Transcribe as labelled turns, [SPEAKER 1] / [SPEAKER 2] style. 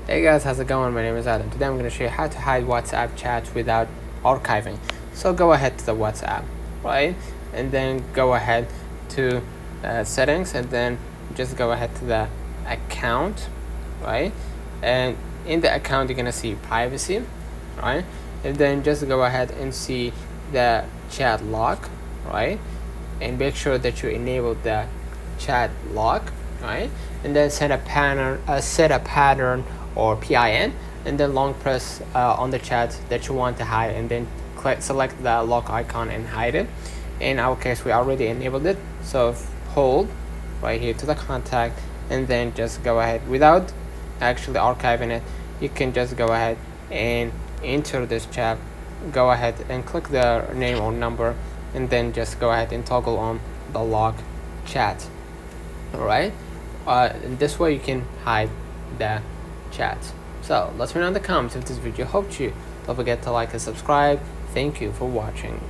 [SPEAKER 1] Hey guys, how's it going? My name is Adam. Today I'm going to show you how to hide WhatsApp chat without archiving. So go ahead to the WhatsApp, right? And then go ahead to settings, and then just go ahead to the account, right? And in the account you're going to see privacy, right? And then just go ahead and see the chat lock, right? And make sure that you enable the chat lock, right? And then set a pattern or PIN, and then long press on the chat that you want to hide, and then select the lock icon and hide it. In our case, we already enabled it, so hold right here to the contact, and then just go ahead without actually archiving it. You can just go ahead and enter this chat, go ahead and click the name or number, and then just go ahead and toggle on the lock chat. Alright, this way you can hide the chat. So let's read on the comments if this video helped you. Don't forget to like and subscribe. Thank you for watching.